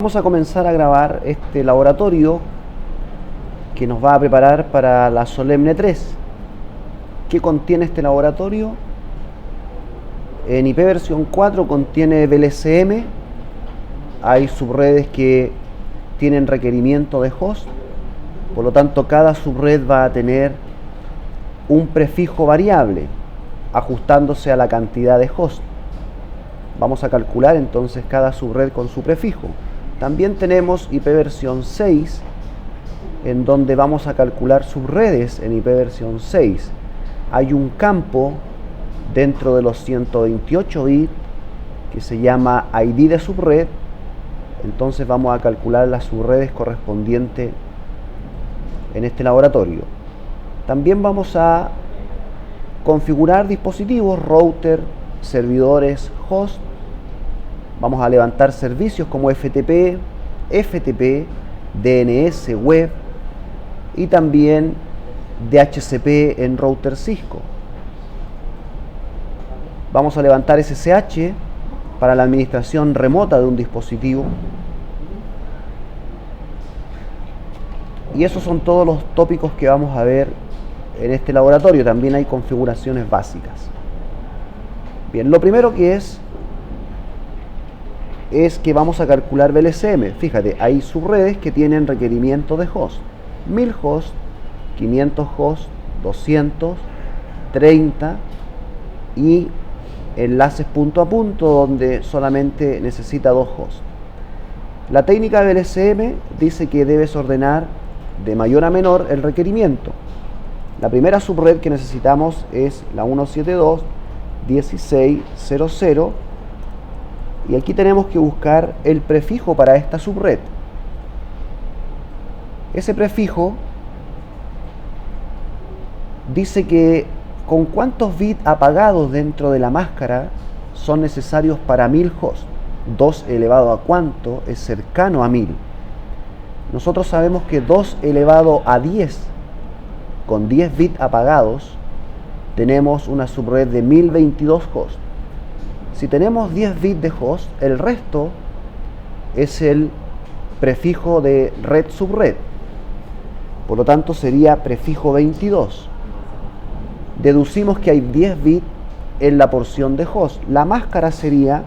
Vamos a comenzar a grabar este laboratorio que nos va a preparar para la Solemne 3. ¿Qué contiene este laboratorio? En IP versión 4 contiene VLCM. Hay subredes que tienen requerimiento de host, por lo tanto cada subred va a tener un prefijo variable ajustándose a la cantidad de host. Vamos a calcular entonces cada subred con su prefijo. También tenemos IP versión 6, en donde vamos a calcular subredes en IP versión 6. Hay un campo dentro de los 128 bits que se llama ID de subred. Entonces vamos a calcular las subredes correspondientes en este laboratorio. También vamos a configurar dispositivos, router, servidores, host. Vamos a levantar servicios como FTP, DNS web y también DHCP en router Cisco. Vamos a levantar SSH para la administración remota de un dispositivo. Y esos son todos los tópicos que vamos a ver en este laboratorio. También hay configuraciones básicas. Bien, lo primero que es que vamos a calcular VLCM. Fíjate, hay subredes que tienen requerimiento de host. 1000 hosts, 500 hosts, 200, 30 y enlaces punto a punto donde solamente necesita 2 hosts. La técnica de VLCM dice que debes ordenar de mayor a menor el requerimiento. La primera subred que necesitamos es la 172.16.00 y aquí tenemos que buscar el prefijo para esta subred. Ese prefijo dice que con cuántos bits apagados dentro de la máscara son necesarios para 1000 hosts. 2 elevado a cuánto es cercano a 1000. Nosotros sabemos que 2 elevado a 10 con 10 bits apagados tenemos una subred de 1022 hosts. Si tenemos 10 bits de host, el resto es el prefijo de red subred. Por lo tanto sería prefijo 22. Deducimos que hay 10 bits en la porción de host. La máscara sería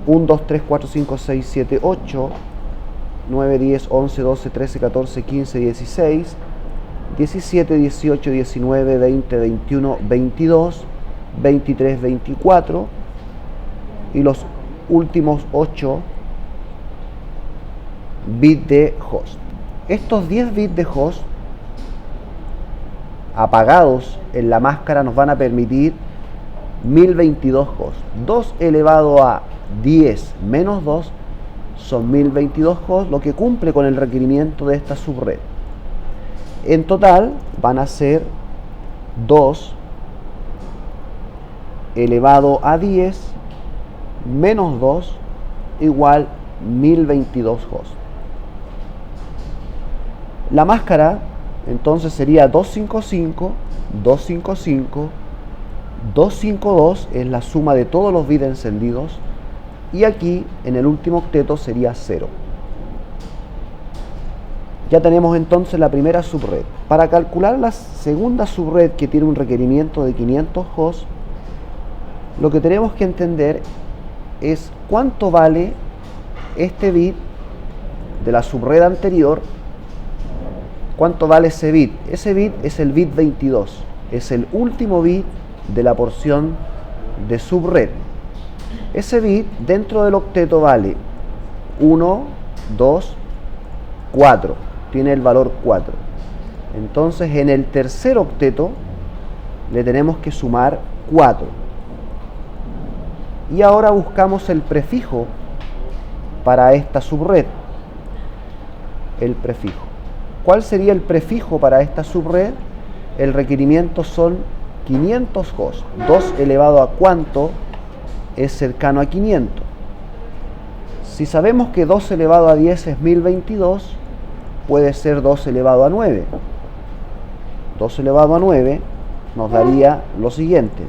1, 2, 3, 4, 5, 6, 7, 8, 9, 10, 11, 12, 13, 14, 15, 16, 17, 18, 19, 20, 21, 22, 23, 24 y los últimos 8 bits de host. Estos 10 bits de host apagados en la máscara nos van a permitir 1022 hosts. 2 elevado a 10 menos 2 son 1022 hosts, lo que cumple con el requerimiento de esta subred. En total van a ser 2 elevado a 10 menos 2 igual 1022 hosts. La máscara entonces sería 255, 255, 252 es la suma de todos los bits encendidos y aquí en el último octeto sería 0. Ya tenemos entonces la primera subred. Para calcular la segunda subred que tiene un requerimiento de 500 hosts, lo que tenemos que entender es cuánto vale este bit de la subred anterior. ¿Cuánto vale ese bit? Ese bit es el bit 22, es el último bit de la porción de subred. Ese bit dentro del octeto vale 1, 2, 4, tiene el valor 4. Entonces en el tercer octeto le tenemos que sumar 4. Y ahora buscamos el prefijo para esta subred. El prefijo. ¿Cuál sería el prefijo para esta subred? El requerimiento son 500 hosts. 2 elevado a cuánto es cercano a 500. Si sabemos que 2 elevado a 10 es 1022, puede ser 2 elevado a 9. 2 elevado a 9 nos daría lo siguiente.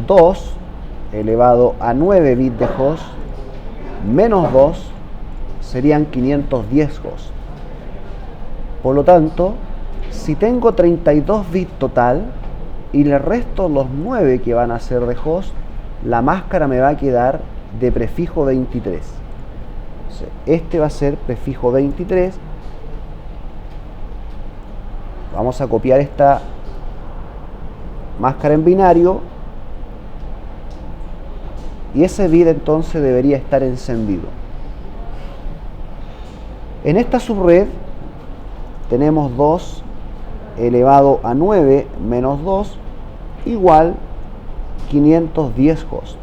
2 elevado a 9 bits de host menos 2 serían 510 host. Por lo tanto, si tengo 32 bits total y le resto los 9 que van a ser de host, la máscara me va a quedar de prefijo 23. Entonces, este va a ser prefijo 23. Vamos a copiar esta máscara en binario y ese bit entonces debería estar encendido. En esta subred tenemos 2 elevado a 9 menos 2 igual 510 hosts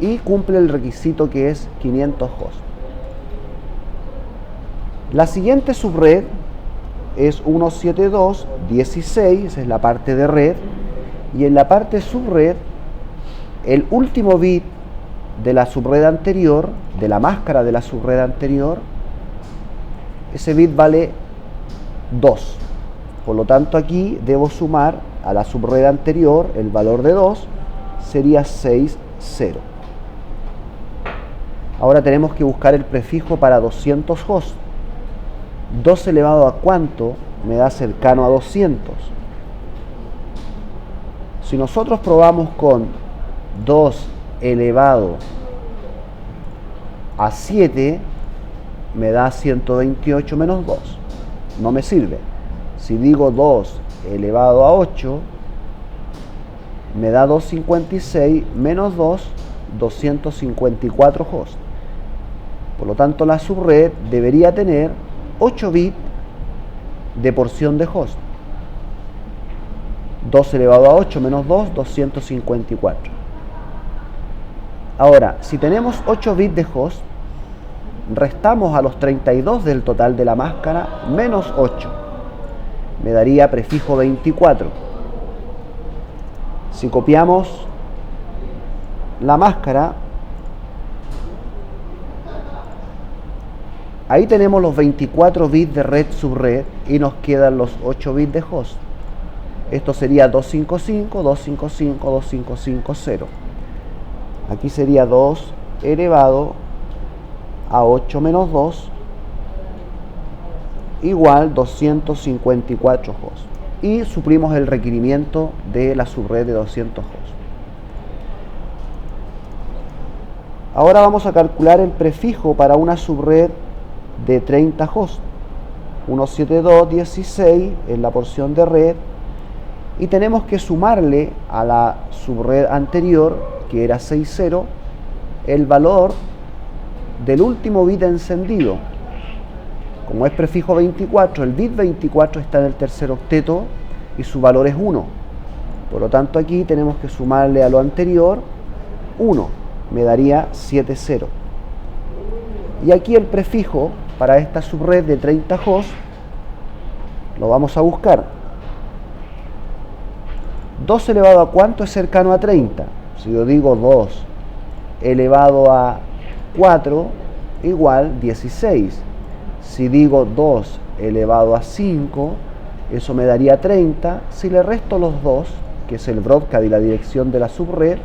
y cumple el requisito que es 500 hosts. La siguiente subred es 172.16, esa es la parte de red, y en la parte subred el último bit de la subred anterior, de la máscara de la subred anterior, ese bit vale 2. Por lo tanto, aquí debo sumar a la subred anterior el valor de 2, sería 60. Ahora tenemos que buscar el prefijo para 200 hosts. 2 elevado a cuánto me da cercano a 200. Si nosotros probamos con 2 elevado a 7, me da 128 menos 2. No me sirve. Si digo 2 elevado a 8, me da 256 menos 2, 254 hosts. Por lo tanto, la subred debería tener 8 bits de porción de host. 2 elevado a 8 menos 2, 254. Ahora, si tenemos 8 bits de host, restamos a los 32 del total de la máscara menos 8. Me daría prefijo 24. Si copiamos la máscara, ahí tenemos los 24 bits de red subred y nos quedan los 8 bits de host. Esto sería 255, 255, 2550. Aquí sería 2 elevado a 8 menos 2 igual 254 hosts. Y suplimos el requerimiento de la subred de 200 hosts. Ahora vamos a calcular el prefijo para una subred de 30 hosts. 172.16 en la porción de red y tenemos que sumarle a la subred anterior, que era 60, el valor del último bit encendido. Como es prefijo 24, el bit 24 está en el tercer octeto y su valor es 1. Por lo tanto, aquí tenemos que sumarle a lo anterior 1, me daría 70. Y aquí el prefijo para esta subred de 30 hosts lo vamos a buscar. 2 elevado a cuánto es cercano a 30. Si yo digo 2 elevado a 4 igual 16. Si digo 2 elevado a 5, eso me daría 30. Si le resto los 2, que es el broadcast y la dirección de la subred,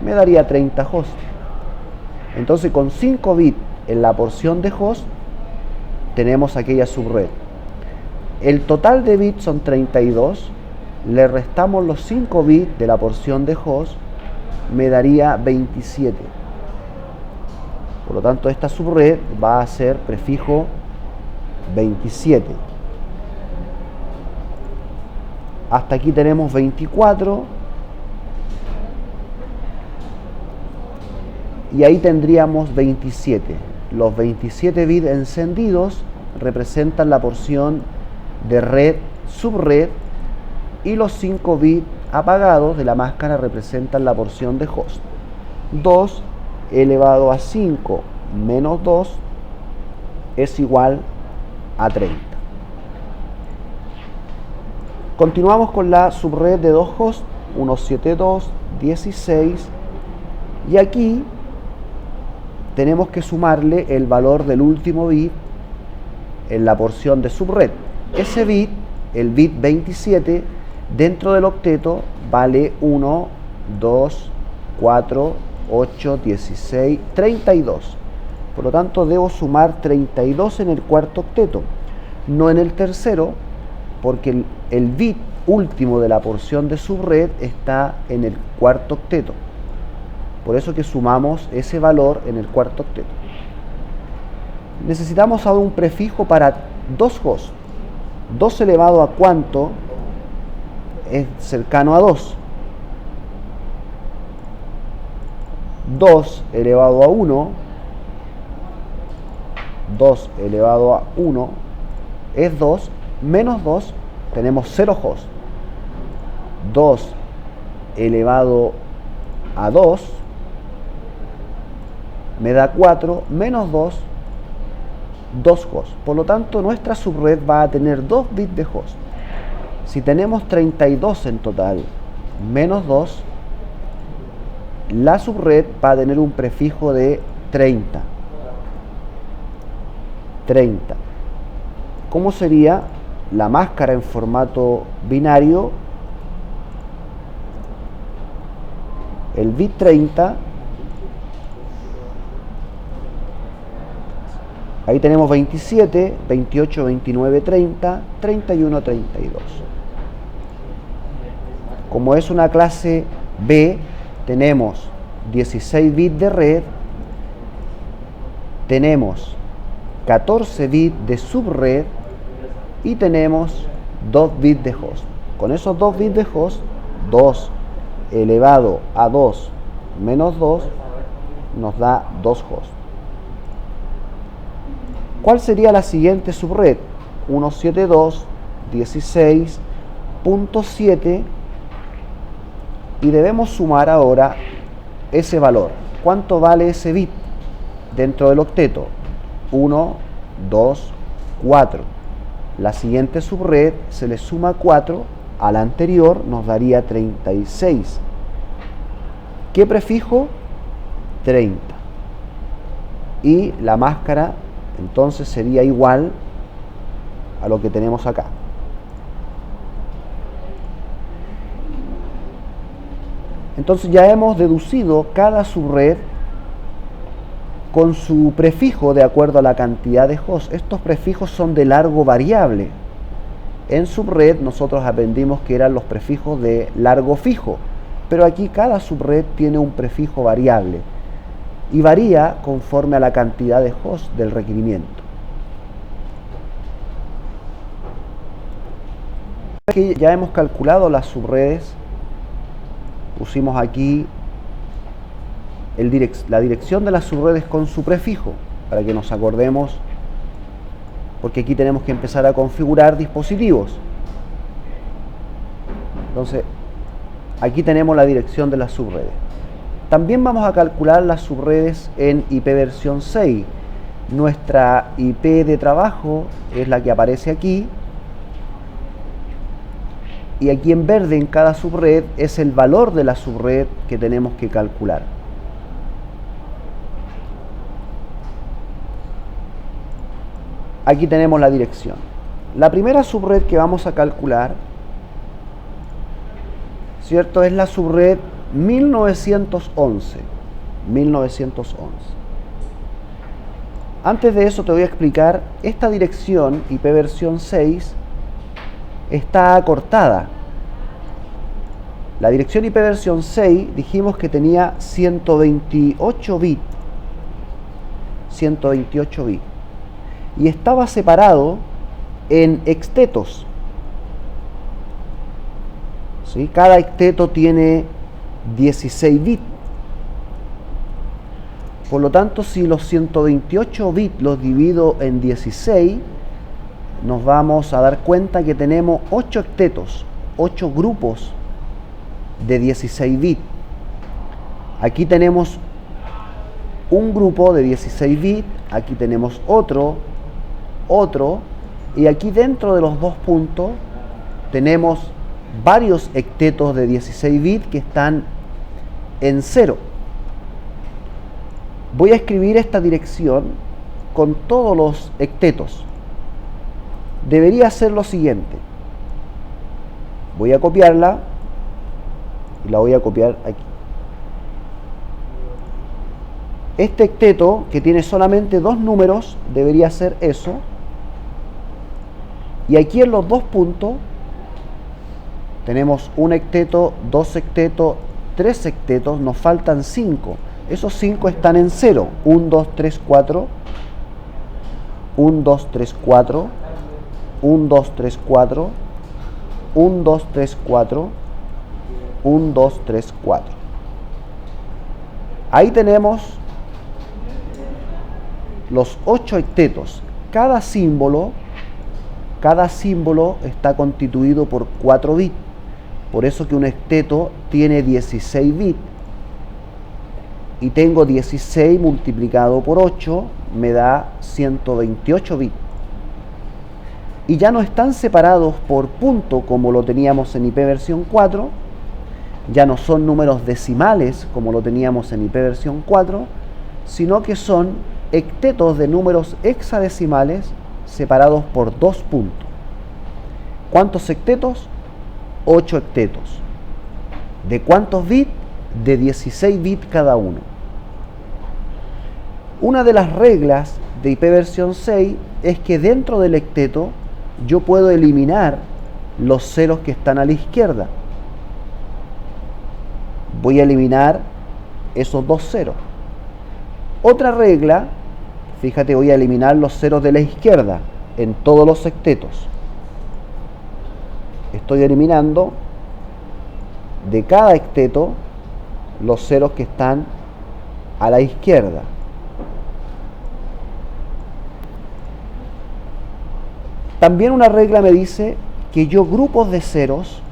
me daría 30 hosts. Entonces, con 5 bits en la porción de host, tenemos aquella subred. El total de bits son 32. Le restamos los 5 bits de la porción de host, me daría 27. Por lo tanto, esta subred va a ser prefijo 27. Hasta aquí tenemos 24. Y ahí tendríamos 27. Los 27 bits encendidos representan la porción de red, subred, y los 5 bits apagados de la máscara representan la porción de host. 2 elevado a 5 menos 2 es igual a 30. Continuamos con la subred de 2 hosts, 172.16, y aquí tenemos que sumarle el valor del último bit en la porción de subred. Ese bit, el bit 27, dentro del octeto vale 1, 2, 4, 8, 16, 32. Por lo tanto, debo sumar 32 en el cuarto octeto, no en el tercero, porque el bit último de la porción de subred está en el cuarto octeto. Por eso que sumamos ese valor en el cuarto octeto. Necesitamos ahora un prefijo para 2 hosts. 2 elevado a cuánto es cercano a 2. 2 elevado a 1. 2 elevado a 1 es 2. Menos 2 tenemos 0 hosts. 2 elevado a 2 me da 4. Menos 2, 2 hosts. Por lo tanto, nuestra subred va a tener 2 bits de host. Si tenemos 32 en total, menos 2, la subred va a tener un prefijo de 30. 30. ¿Cómo sería la máscara en formato binario? El bit 30, ahí tenemos 27, 28, 29, 30, 31, 32. Como es una clase B, tenemos 16 bits de red, tenemos 14 bits de subred y tenemos 2 bits de host. Con esos 2 bits de host, 2 elevado a 2 menos 2 nos da 2 hosts. ¿Cuál sería la siguiente subred? 172.16.7 y debemos sumar ahora ese valor. ¿Cuánto vale ese bit dentro del octeto? 1, 2, 4. La siguiente subred se le suma 4 a la anterior, nos daría 36. ¿Qué prefijo? 30. Y la máscara entonces sería igual a lo que tenemos acá. Entonces ya hemos deducido cada subred con su prefijo de acuerdo a la cantidad de hosts. Estos prefijos son de largo variable. En subred nosotros aprendimos que eran los prefijos de largo fijo, pero aquí cada subred tiene un prefijo variable y varía conforme a la cantidad de hosts del requerimiento. Aquí ya hemos calculado las subredes, pusimos aquí la dirección de las subredes con su prefijo, para que nos acordemos, porque aquí tenemos que empezar a configurar dispositivos. Entonces, aquí tenemos la dirección de las subredes. También vamos a calcular las subredes en IP versión 6. Nuestra IP de trabajo es la que aparece aquí. Y aquí en verde en cada subred es el valor de la subred que tenemos que calcular. Aquí tenemos la dirección. La primera subred que vamos a calcular, ¿cierto?, es la subred 1911. 1911. Antes de eso te voy a explicar, esta dirección IP versión 6 está acortada. La dirección IP versión 6 dijimos que tenía 128 bits. 128 bits. Y estaba separado en octetos. ¿Sí? Cada octeto tiene 16 bits. Por lo tanto, si los 128 bits los divido en 16, nos vamos a dar cuenta que tenemos 8 octetos, 8 grupos de 16 bits. Aquí tenemos un grupo de 16 bits, aquí tenemos otro, y aquí dentro de los dos puntos tenemos varios octetos de 16 bits que están en 0. Voy a escribir esta dirección con todos los octetos. Debería ser lo siguiente. Voy a copiarla y la voy a copiar aquí. Este octeto, que tiene solamente dos números, debería ser eso. Y aquí en los dos puntos tenemos un octeto, dos octetos, tres octetos, nos faltan 5. Esos 5 están en 0. 1, 2, 3, 4. 1, 2, 3, 4. 1, 2, 3, 4. 1, 2, 3, 4. 1, 2, 3, 4. Ahí tenemos los 8 octetos. Cada símbolo está constituido por 4 bits. Por eso que un octeto tiene 16 bits. Y tengo 16 multiplicado por 8, me da 128 bits. Y ya no están separados por punto como lo teníamos en IP versión 4. Ya no son números decimales como lo teníamos en IP versión 4, sino que son octetos de números hexadecimales separados por 2 puntos. ¿Cuántos octetos? 8 octetos. ¿De cuántos bits? De 16 bits cada uno. Una de las reglas de IP versión 6 es que dentro del octeto yo puedo eliminar los ceros que están a la izquierda. Voy a eliminar esos 2 ceros. Otra regla, fíjate, voy a eliminar los ceros de la izquierda en todos los octetos. Estoy eliminando de cada octeto los ceros que están a la izquierda. También una regla me dice que yo grupos de ceros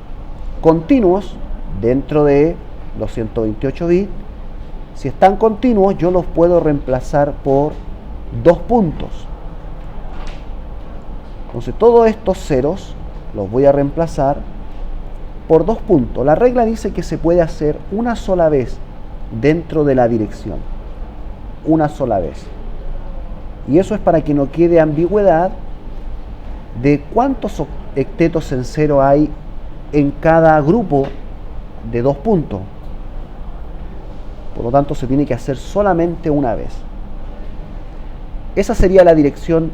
continuos dentro de los 128 bits, si están continuos yo los puedo reemplazar por 2 puntos. Entonces todos estos ceros los voy a reemplazar por 2 puntos. La regla dice que se puede hacer una sola vez dentro de la dirección. Una sola vez. Y eso es para que no quede ambigüedad de cuántos octetos en 0 hay en cada grupo de 2 puntos. Por lo tanto, se tiene que hacer solamente una vez. Esa sería la dirección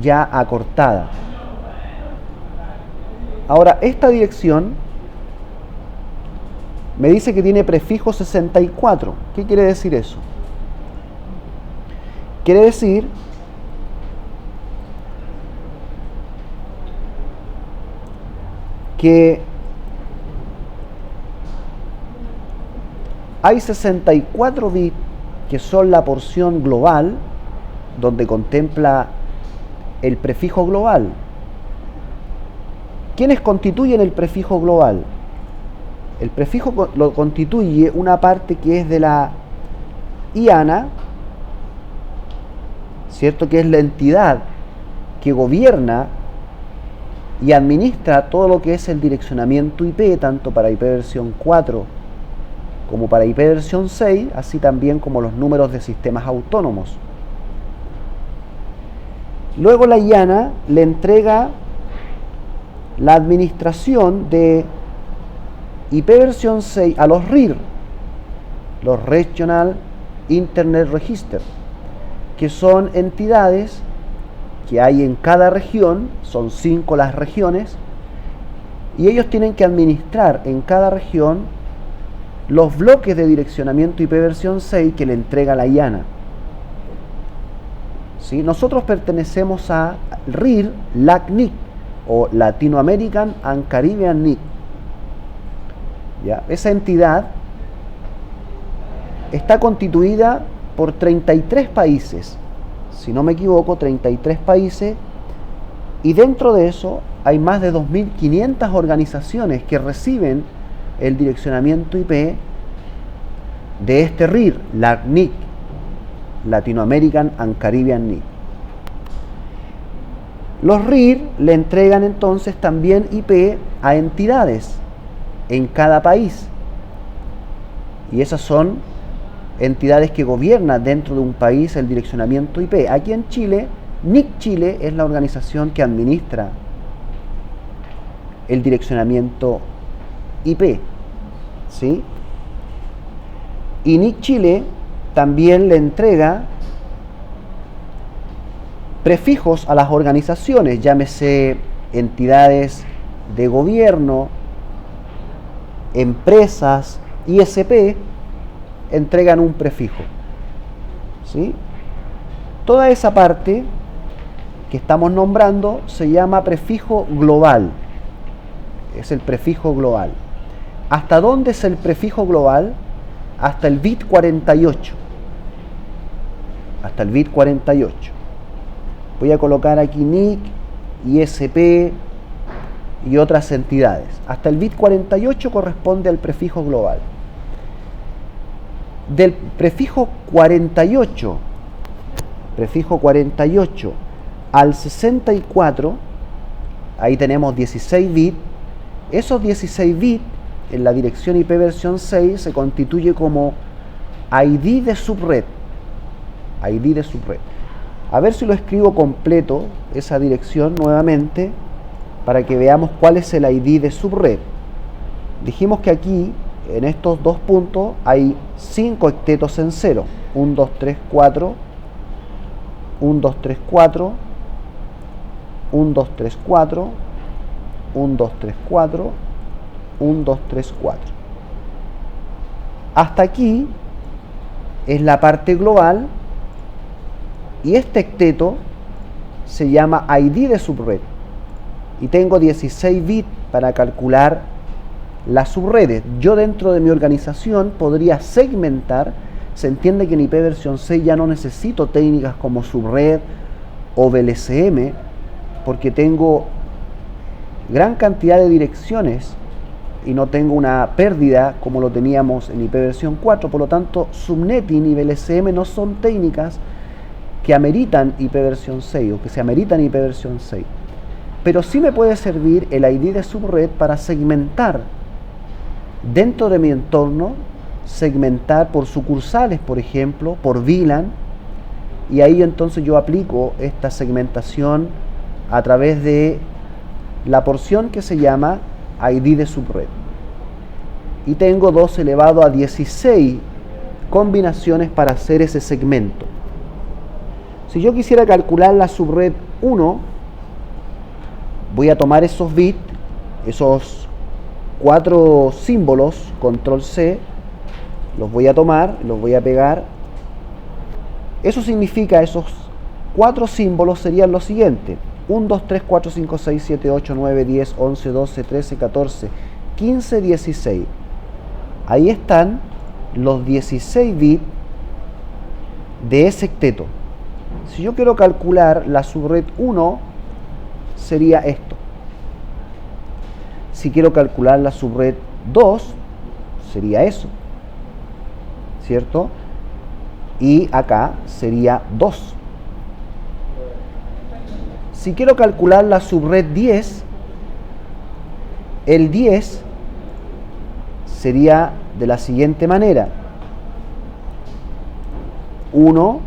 ya acortada. Ahora, esta dirección me dice que tiene prefijo 64. ¿Qué quiere decir eso? Quiere decir que hay 64 bits que son la porción global, donde contempla el prefijo global. ¿Quiénes constituyen el prefijo global? El prefijo lo constituye una parte que es de la IANA, ¿cierto? Que es la entidad que gobierna y administra todo lo que es el direccionamiento IP, tanto para IP versión 4 como para IP versión 6, así también como los números de sistemas autónomos. Luego la IANA le entrega la administración de IP versión 6 a los RIR, los Regional Internet Register, que son entidades que hay en cada región, son 5 las regiones, y ellos tienen que administrar en cada región los bloques de direccionamiento IP versión 6 que le entrega la IANA. ¿Sí? Nosotros pertenecemos a RIR LACNIC o Latino American and Caribbean NIC. ¿Ya? Esa entidad está constituida por 33 países, si no me equivoco, 33 países, y dentro de eso hay más de 2.500 organizaciones que reciben el direccionamiento IP de este RIR, LACNIC, Latino American and Caribbean NIC. Los RIR le entregan entonces también IP a entidades en cada país, y esas son entidades que gobiernan dentro de un país el direccionamiento IP. Aquí en Chile, NIC Chile es la organización que administra el direccionamiento IP, ¿sí? Y NIC Chile también le entrega prefijos a las organizaciones, llámese entidades de gobierno, empresas, ISP, entregan un prefijo. ¿Sí? Toda esa parte que estamos nombrando se llama prefijo global. Es el prefijo global. ¿Hasta dónde es el prefijo global? Hasta el bit 48. Hasta el bit 48. Voy a colocar aquí NIC, ISP y otras entidades. Hasta el bit 48 corresponde al prefijo global. Del prefijo 48 al 64, ahí tenemos 16 bits. Esos 16 bits en la dirección IP versión 6 se constituye como ID de subred. ID de subred. A ver si lo escribo completo, esa dirección nuevamente, para que veamos cuál es el ID de subred. Dijimos que aquí, en estos dos puntos, hay 5 octetos en 0. 1, 2, 3, 4. 1, 2, 3, 4. 1, 2, 3, 4. 1, 2, 3, 4. 1, 2, 3, 4. Hasta aquí es la parte global. Y este octeto se llama ID de subred. Y tengo 16 bits para calcular las subredes. Yo dentro de mi organización podría segmentar. Se entiende que en IP versión 6 ya no necesito técnicas como subred o VLCM, porque tengo gran cantidad de direcciones y no tengo una pérdida como lo teníamos en IP versión 4. Por lo tanto, subnetting y VLCM no son técnicas que ameritan IP versión 6 o que se ameritan IP versión 6. Pero sí me puede servir el ID de subred para segmentar dentro de mi entorno, segmentar por sucursales, por ejemplo, por VLAN, y ahí entonces yo aplico esta segmentación a través de la porción que se llama ID de subred. Y tengo 2 elevado a 16 combinaciones para hacer ese segmento. Si yo quisiera calcular la subred 1, voy a tomar esos bits, esos 4 símbolos, control C, los voy a tomar, los voy a pegar. Eso significa, esos 4 símbolos serían los siguientes: 1, 2, 3, 4, 5, 6, 7, 8, 9, 10, 11, 12, 13, 14, 15, 16. Ahí están los 16 bits de ese octeto. Si yo quiero calcular la subred 1, sería esto. Si quiero calcular la subred 2, sería eso, ¿cierto? Y acá sería 2. Si quiero calcular la subred 10, el 10 sería de la siguiente manera: 1,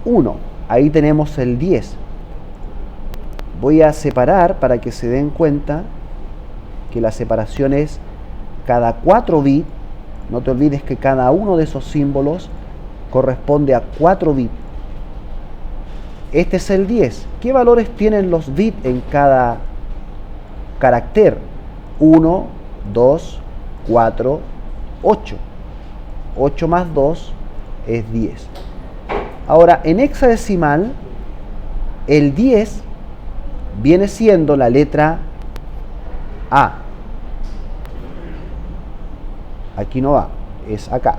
1. Ahí tenemos el 10. Voy a separar para que se den cuenta que la separación es cada 4 bits. No te olvides que cada uno de esos símbolos corresponde a 4 bits. Este es el 10. ¿Qué valores tienen los bits en cada carácter? 1, 2, 4, 8. 8 más 2 es 10. Ahora, en hexadecimal, el 10 viene siendo la letra A. Aquí no va, es acá.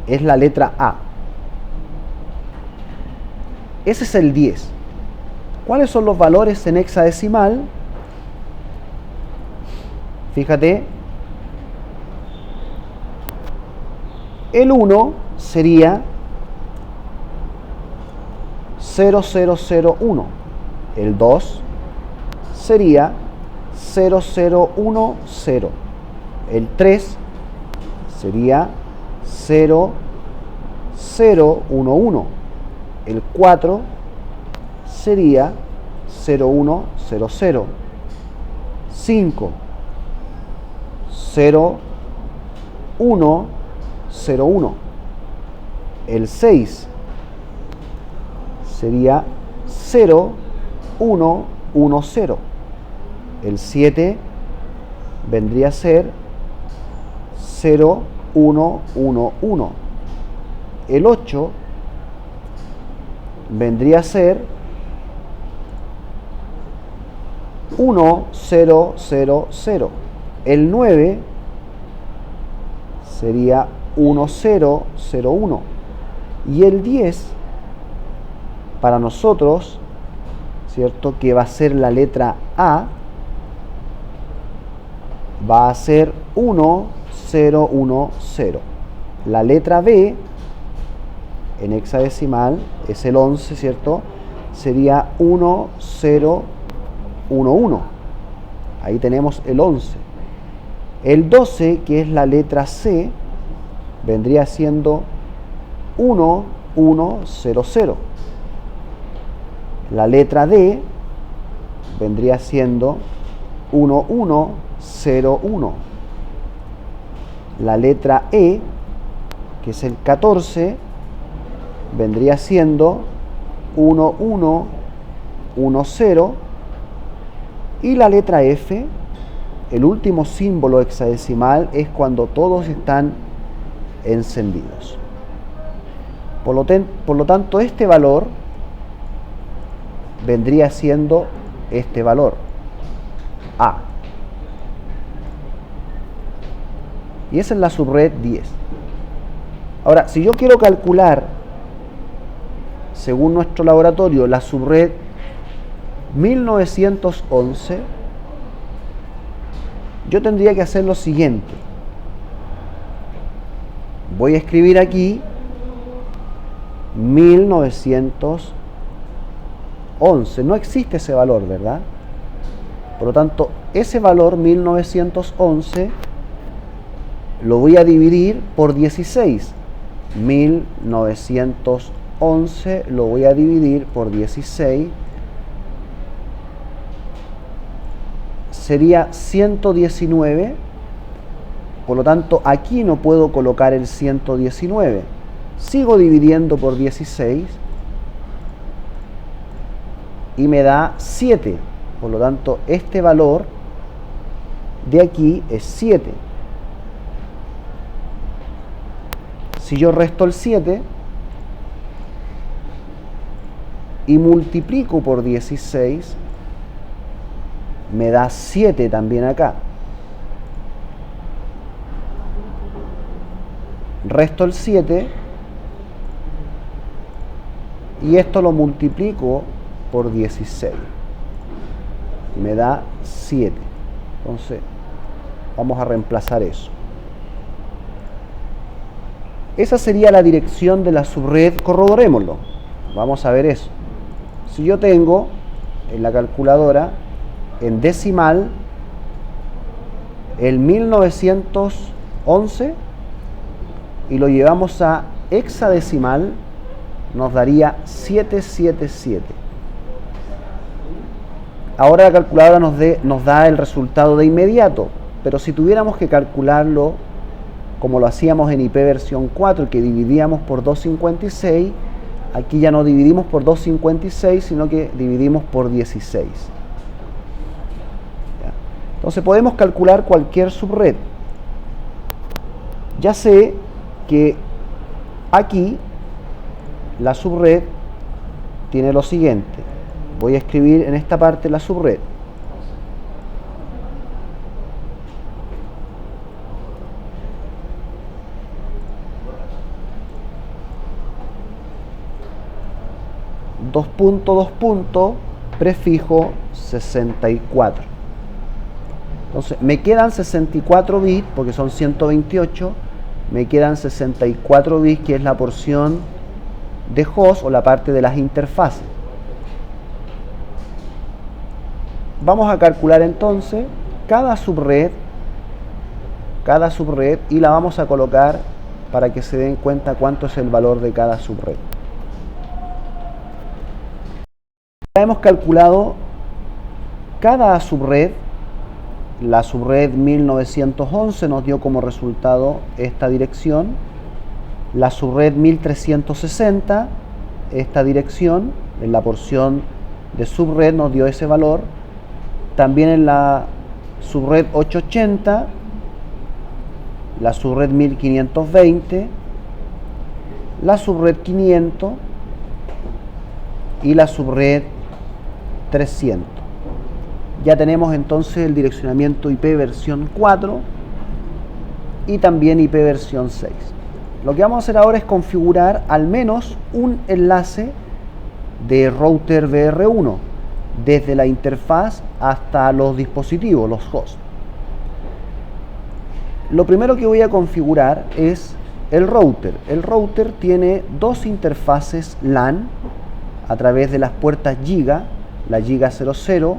Es la letra A. Ese es el 10. ¿Cuáles son los valores en hexadecimal? Fíjate. El 1 sería 0001. El 2 sería 0010. El 3 sería 0011. El 4 sería 0100. 5 0, 1, 0, 1. El 6 sería 0, 1, 1, 0. El 7 vendría a ser 0, 1, 1, 1. El 8 vendría a ser 1, 0, 0, 0. El 9 sería 1, 0, 0, 1. Y el 10, para nosotros, ¿cierto? Que va a ser la letra A, va a ser 1, 0, 1, 0. La letra B, en hexadecimal, es el 11, ¿cierto? Sería 1, 0, 1, 1. Ahí tenemos el 11. El 12, que es la letra C, vendría siendo 1, 1, 0, 0. La letra D vendría siendo 1, 1, 0, 1. La letra E, que es el 14, vendría siendo 1, 1, 1, 0. Y la letra F, el último símbolo hexadecimal, es cuando todos están encendidos. Por lo tanto, este valor vendría siendo este valor, A. Y esa es la subred 10. Ahora, si yo quiero calcular, según nuestro laboratorio, la subred 1911, yo tendría que hacer lo siguiente. Voy a escribir aquí 1911. No existe ese valor, ¿verdad? Por lo tanto, ese valor 1911 lo voy a dividir por 16. 1911 lo voy a dividir por 16. Sería 119. Por lo tanto, aquí no puedo colocar el 119. Sigo dividiendo por 16 y me da 7. Por lo tanto, este valor de aquí es 7. Si yo resto el 7 y multiplico por 16, me da 7 también acá. Resto el 7 y esto lo multiplico por 16. Me da 7. Entonces, vamos a reemplazar eso. Esa sería la dirección de la subred. Corroborémoslo. Vamos a ver eso. Si yo tengo en la calculadora en decimal el 1911 y lo llevamos a hexadecimal, nos daría 777. Ahora la calculadora nos da el resultado de inmediato, pero si tuviéramos que calcularlo como lo hacíamos en IP versión 4, que dividíamos por 256, aquí ya no dividimos por 256, sino que dividimos por 16. Entonces podemos calcular cualquier subred. Ya sé que aquí la subred tiene lo siguiente. Voy a escribir en esta parte la subred. Dos puntos, prefijo 64. Entonces me quedan 64 bits, porque son 128, me quedan 64 bits, que es la porción de host o la parte de las interfaces. Vamos a calcular entonces cada subred y la vamos a colocar para que se den cuenta cuánto es el valor de cada subred. Ya hemos calculado cada subred, La subred 1911 nos dio como resultado esta dirección. La subred 1360, esta dirección, en la porción de subred nos dio ese valor. También en la subred 880, la subred 1520, la subred 500 y la subred 300. Ya tenemos entonces el direccionamiento IP versión 4 y también IP versión 6. Lo que vamos a hacer ahora es configurar al menos un enlace de router VR1 desde la interfaz hasta los dispositivos, los hosts. Lo primero que voy a configurar es el router. El router tiene dos interfaces LAN a través de las puertas Giga, la Giga 00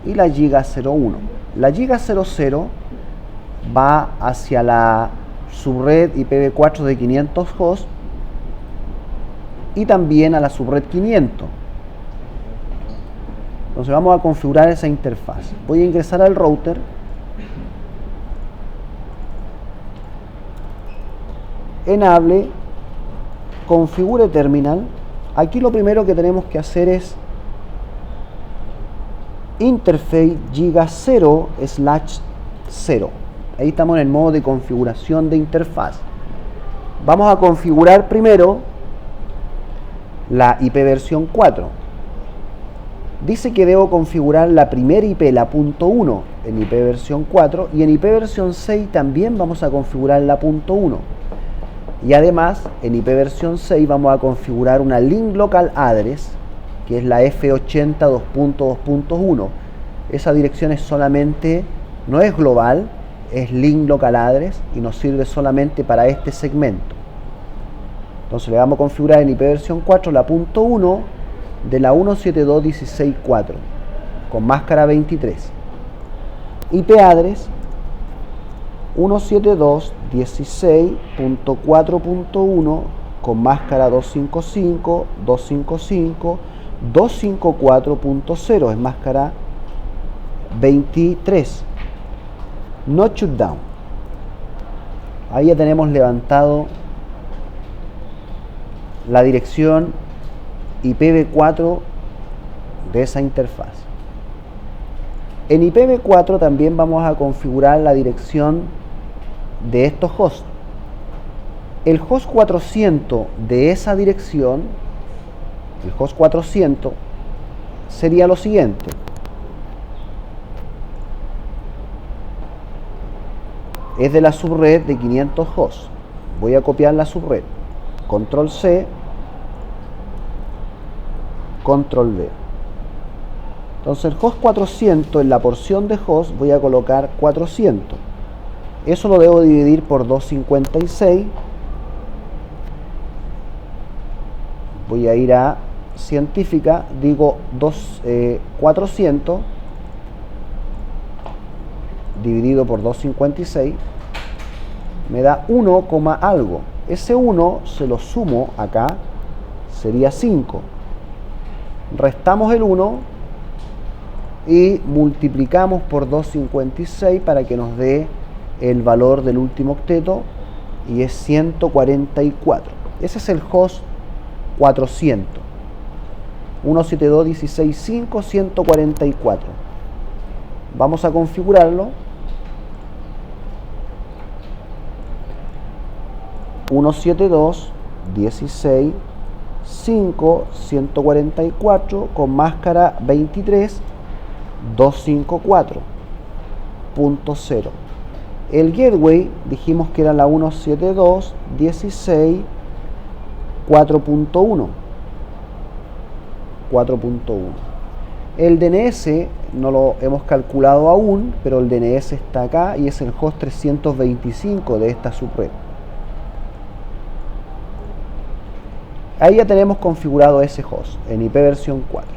y la Giga 01. La Giga 00 va hacia la subred IPv4 de 500 hosts y también a la subred 500. Entonces vamos a configurar esa interfaz. Voy a ingresar al router. Enable, configure terminal. Aquí lo primero que tenemos que hacer es interface giga 0/0. Ahí estamos en el modo de configuración de interfaz. Vamos a configurar primero la IP versión 4. Dice que debo configurar la primera IP, la .1, en IP versión 4, y en IP versión 6 también vamos a configurar la .1. Y además, en IP versión 6 vamos a configurar una link local address, que es la F80 2.2.1. Esa dirección es solamente, no es global, es link local address y nos sirve solamente para este segmento. Entonces le vamos a configurar en IP versión 4 la .1 de la 172.16.4 con máscara 23. IP address 172.16.4.1 con máscara 255, 255, 254.0 es máscara 23. No shutdown. Ahí ya tenemos levantado la dirección IPv4 de esa interfaz. En IPv4 también vamos a configurar la dirección de estos hosts. El host 400 de esa dirección, el host 400, sería lo siguiente. Es de la subred de 500 hosts. Voy a copiar la subred. Control C, Control V. Entonces el host 400, en la porción de host voy a colocar 400. Eso lo debo dividir por 256. Voy a ir a científica, digo 400 dividido por 256 me da 1, algo. Ese 1 se lo sumo acá, sería 5. Restamos el 1 y multiplicamos por 256 para que nos dé el valor del último octeto, y es 144. Ese es el host 400. 172.16.5, 144. Vamos a configurarlo. 172.16.5, 144 con máscara 23, 254.0. El gateway dijimos que era la 172.16 4.1. El DNS no lo hemos calculado aún, pero el DNS está acá y es el host 325 de esta subred. Ahí ya tenemos configurado ese host en IP versión 4.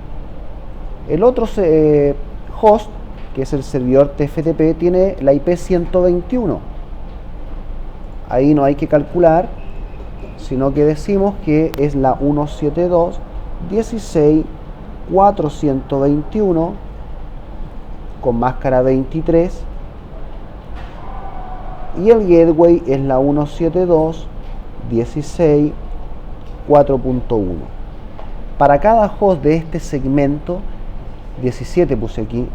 El otro host, que es el servidor TFTP, tiene la IP 121. Ahí no hay que calcular, sino que decimos que es la 172.16.421 con máscara 23 y el gateway es la 172.16.4.1. Para cada host de este segmento, 17 puse aquí,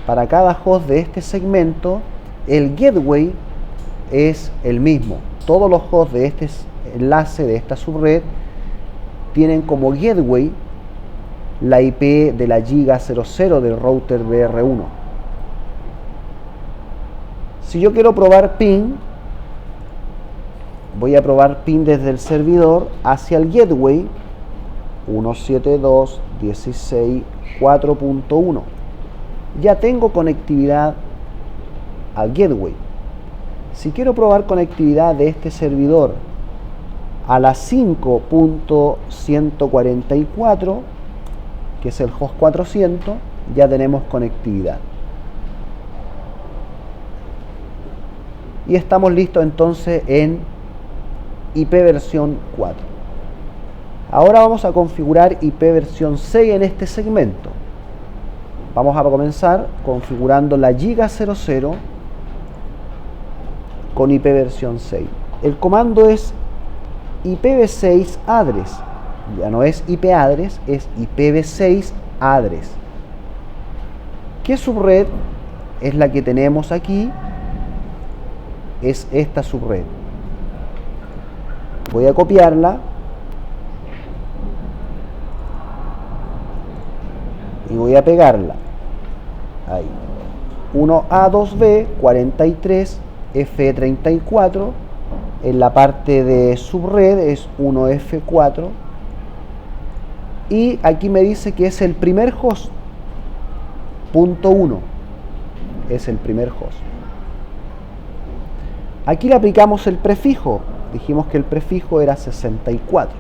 para cada host de este segmento, el gateway es el mismo. Todos los hosts de este enlace, de esta subred, tienen como gateway la IP de la giga 00 del router BR1. Si yo quiero probar PIN, voy a probar PIN desde el servidor hacia el gateway 172.16.4.1. Ya tengo conectividad al gateway. Si quiero probar conectividad de este servidor a la 5.144, que es el host 400, ya tenemos conectividad. Y estamos listos entonces en IP versión 4. Ahora vamos a configurar IP versión 6 en este segmento. Vamos a comenzar configurando la giga 00 con IP versión 6. El comando es IPv6 address. Ya no es IP address, es IPv6 address. ¿Qué subred es la que tenemos aquí? Es esta subred. Voy a copiarla y voy a pegarla. Ahí. 1A2B 43 F34. En la parte de subred es 1F4. Y aquí me dice que es el primer host. Punto 1. Es el primer host. Aquí le aplicamos el prefijo. Dijimos que el prefijo era 64.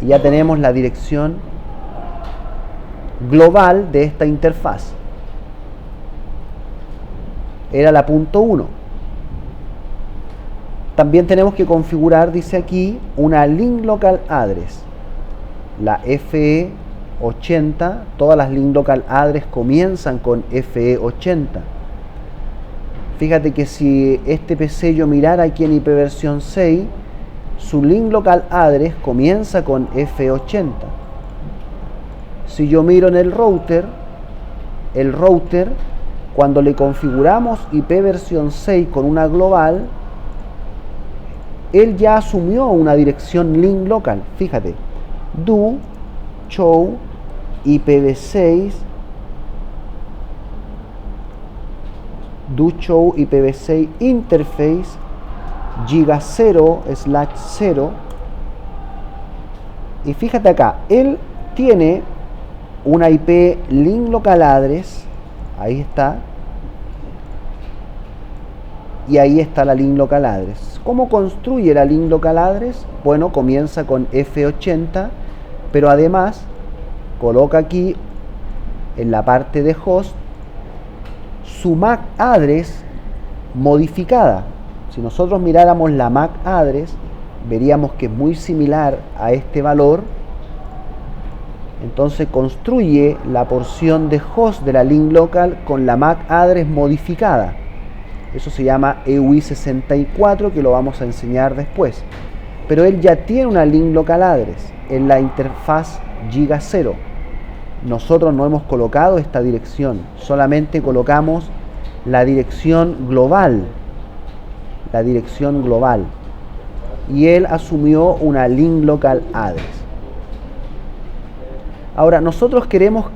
Y ya tenemos la dirección global de esta interfaz. Era la punto 1. También tenemos que configurar, dice aquí, una link local address. La FE80, todas las link local address comienzan con FE80. Fíjate que si este PC yo mirara aquí en IP versión 6, su link local address comienza con F80. Si yo miro en el router, cuando le configuramos IP versión 6 con una global, él ya asumió una dirección link local. Fíjate, do show IPv6 do show IPv6 interface giga 0/0. Y fíjate acá, él tiene una IP link local address, ahí está, y ahí está la link local address. ¿Cómo construye la link local address? Bueno, comienza con F80, pero además coloca aquí en la parte de host su MAC address modificada. Si nosotros miráramos la MAC address, veríamos que es muy similar a este valor. Entonces construye la porción de host de la link local con la MAC address modificada. Eso se llama EUI64, que lo vamos a enseñar después. Pero él ya tiene una link local address en la interfaz giga 0. Nosotros no hemos colocado esta dirección, solamente colocamos la dirección global. La dirección global. Y él asumió una link local address. Ahora, nosotros queremos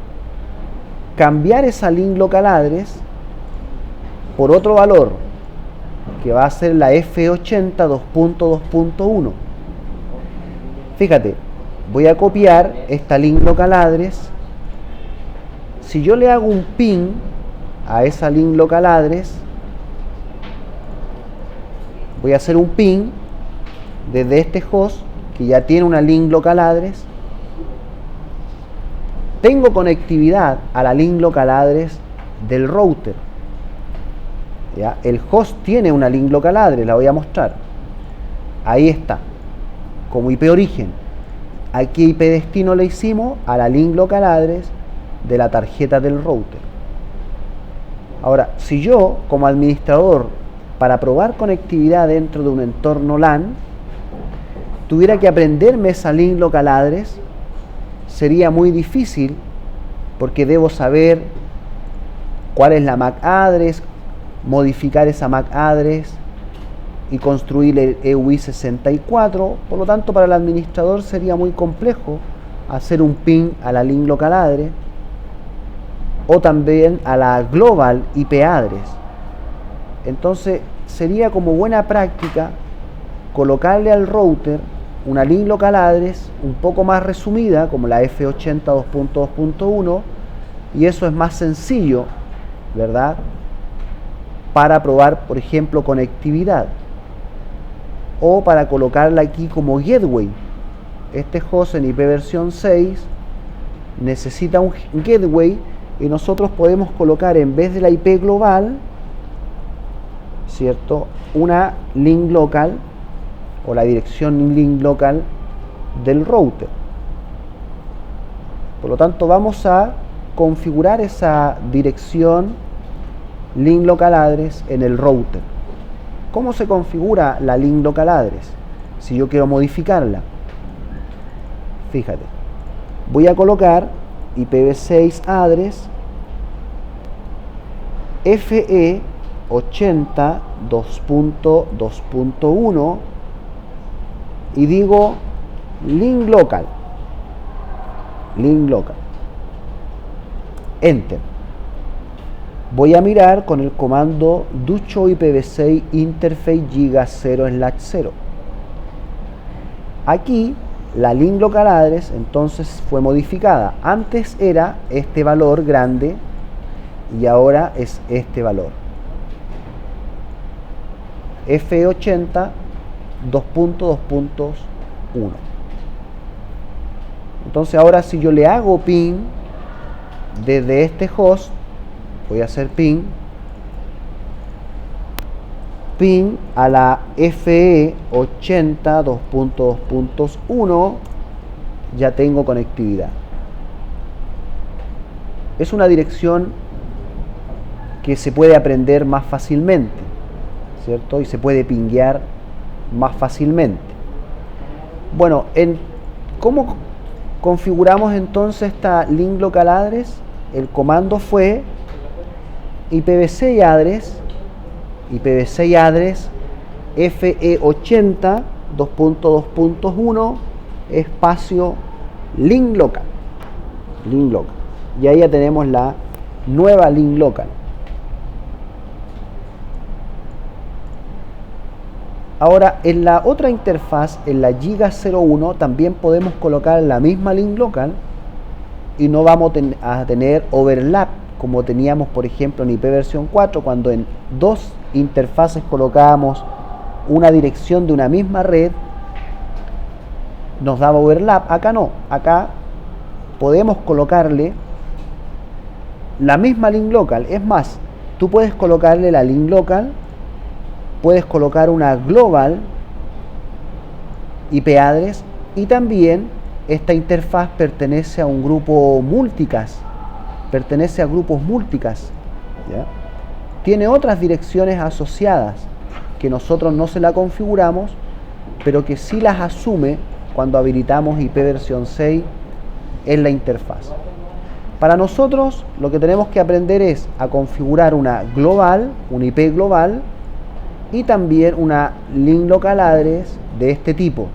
cambiar esa link local address por otro valor, que va a ser la F80 2.2.1. Fíjate, voy a copiar esta link local address. Si yo le hago un ping a esa link local address, voy a hacer un ping desde este host que ya tiene una link local address. Tengo conectividad a la link local address del router. ¿Ya? El host tiene una link local address, la voy a mostrar. Ahí está, como IP origen. Aquí IP destino le hicimos a la link local address de la tarjeta del router. Ahora, si yo como administrador, para probar conectividad dentro de un entorno LAN, tuviera que aprenderme esa link local address, sería muy difícil porque debo saber cuál es la MAC address, modificar esa MAC address y construir el EUI 64. Por lo tanto, para el administrador sería muy complejo hacer un ping a la link local address o también a la global IP address. Entonces sería como buena práctica colocarle al router una link local address un poco más resumida, como la F80 2.2.1, y eso es más sencillo, ¿verdad?, para probar, por ejemplo, conectividad, o para colocarla aquí como gateway. Este host en IP versión 6 necesita un gateway, y nosotros podemos colocar, en vez de la IP global, ¿cierto?, una link local o la dirección link local del router. Por lo tanto, vamos a configurar esa dirección link local address en el router. ¿Cómo se configura la link local address? Si yo quiero modificarla, fíjate, voy a colocar IPv6 address FE 80 2.2.1 y digo link local, enter. Voy a mirar con el comando ducho IPv6 interface giga 0/0. Aquí la link local address entonces fue modificada. Antes era este valor grande y ahora es este valor, F80 2.2.1. Entonces ahora, si yo le hago ping desde este host, voy a hacer ping a la FE 80 2.2.1, ya tengo conectividad. Es una dirección que se puede aprender más fácilmente, ¿cierto? Y se puede pinguear más fácilmente. Bueno, ¿cómo configuramos entonces esta link local address? El comando fue IPv6 address FE80 2.2.1 espacio link local. Y ahí ya tenemos la nueva link local. Ahora, en la otra interfaz, en la Giga 01, también podemos colocar la misma link local y no vamos a tener overlap como teníamos, por ejemplo, en IP versión 4, cuando en dos interfaces colocábamos una dirección de una misma red, nos daba overlap. Acá no, acá podemos colocarle la misma link local. Es más, tú puedes colocarle la link local, puedes colocar una global IP address, y también esta interfaz pertenece a un grupo multicast, pertenece a grupos multicast, ¿ya? Tiene otras direcciones asociadas que nosotros no se la configuramos, pero que sí las asume cuando habilitamos IP versión 6 en la interfaz. Para nosotros lo que tenemos que aprender es a configurar una global, una IP global, y también una link local address de este tipo.